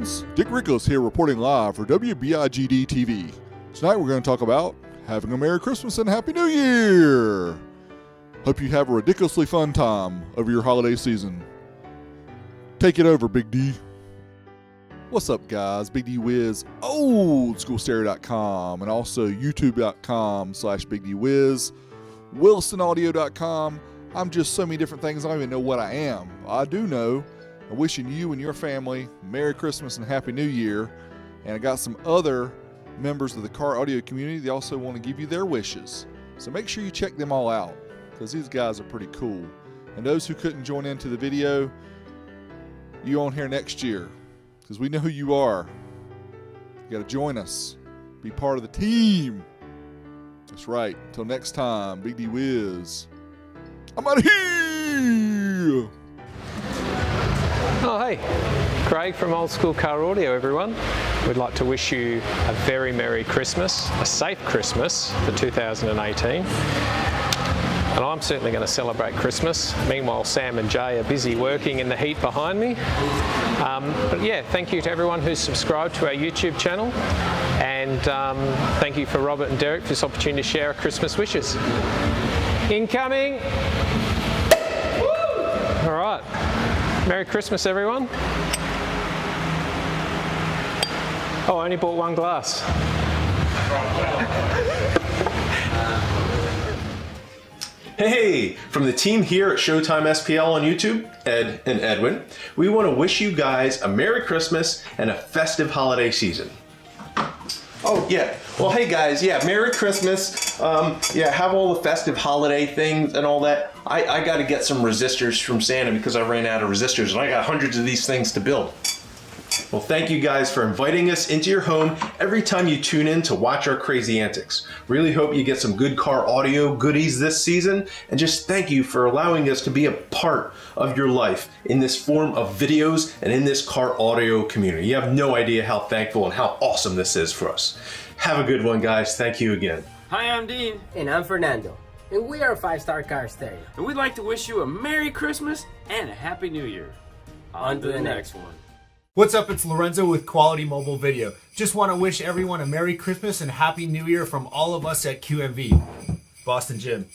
friends, Dick Rickles here reporting live for WBIGD TV. Tonight we're going to talk about having a Merry Christmas and Happy New Year. Hope you have a ridiculously fun time of your holiday season. Take it over, Big D. What's up, guys? Big D Wiz, oldschoolstereo.com, and also youtube.com/Big D Wiz, wilsonaudio.com. I'm just so many different things, I don't even know what I am. I do know I'm wishing you and your family Merry Christmas and Happy New Year. And I got some other members of the car audio community. They also want to give you their wishes. So make sure you check them all out, because these guys are pretty cool. And those who couldn't join into the video, you on here next year, because we know who you are. You got to join us. Be part of the team. That's right. Until next time, Big D Wiz, I'm out of here. Oh, hey, Craig from Old School Car Audio, everyone. We'd like to wish you a very Merry Christmas, a safe Christmas for 2018. And I'm certainly going to celebrate Christmas. Meanwhile, Sam and Jay are busy working in the heat behind me. But yeah, thank you to everyone who's subscribed to our YouTube channel. And thank you for Robert and Derek for this opportunity to share our Christmas wishes. Incoming! All right. Merry Christmas, everyone. Oh, I only bought one glass. Hey, from the team here at Showtime SPL on YouTube, Ed and Edwin, we want to wish you guys a Merry Christmas and a festive holiday season. Oh, yeah. Well, hey guys, yeah, Merry Christmas. Yeah, have all the festive holiday things and all that. I got to get some resistors from Santa because I ran out of resistors and I got hundreds of these things to build. Well, thank you guys for inviting us into your home every time you tune in to watch our crazy antics. Really hope you get some good car audio goodies this season, and just thank you for allowing us to be a part of your life in this form of videos and in this car audio community. You have no idea how thankful and how awesome this is for us. Have a good one, guys. Thank you again. Hi, I'm Dean. And I'm Fernando. And we are 5-Star Car Stereo. And we'd like to wish you a Merry Christmas and a Happy New Year. On to the next one. What's up, it's Lorenzo with Quality Mobile Video. Just want to wish everyone a Merry Christmas and Happy New Year from all of us at QMV. Boston Jim,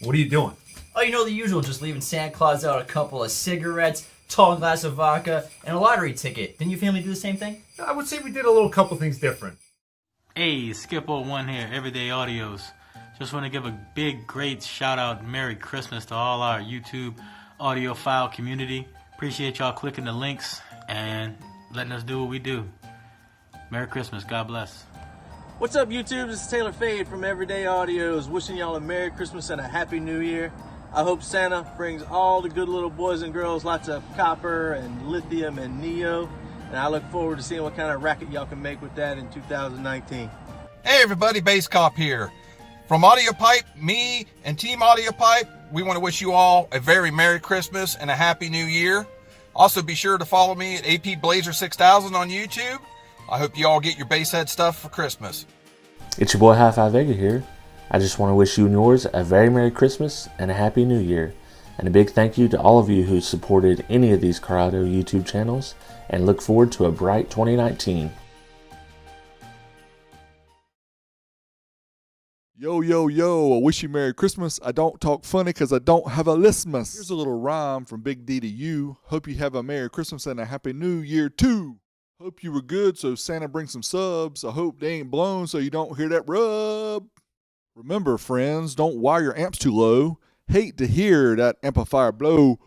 what are you doing? Oh, you know the usual, just leaving Santa Claus out a couple of cigarettes, tall glass of vodka, and a lottery ticket. Didn't your family do the same thing? I would say we did a little couple things different. Hey, Skip01 here, Everyday Audios. Just want to give a big, great shout out and Merry Christmas to all our YouTube audiophile community. Appreciate y'all clicking the links and letting us do what we do. Merry Christmas. God bless. What's up, YouTube? This is Taylor Fade from Everyday Audios, wishing y'all a Merry Christmas and a Happy New Year. I hope Santa brings all the good little boys and girls lots of copper and lithium and neo, and I look forward to seeing what kind of racket y'all can make with that in 2019. Hey everybody, Bass Cop here. From Audio Pipe, me and Team Audio Pipe, we want to wish you all a very Merry Christmas and a Happy New Year. Also, be sure to follow me at AP Blazer 6000 on YouTube. I hope you all get your bass head stuff for Christmas. It's your boy High Five Vega here. I just want to wish you and yours a very Merry Christmas and a Happy New Year. And a big thank you to all of you who supported any of these car audio YouTube channels, and look forward to a bright 2019. Yo, yo, yo, I wish you Merry Christmas. I don't talk funny because I don't have a lismus. Here's a little rhyme from Big D to you. Hope you have a Merry Christmas and a Happy New Year too. Hope you were good so Santa brings some subs. I hope they ain't blown so you don't hear that rub. Remember, friends, don't wire your amps too low. Hate to hear that amplifier blow.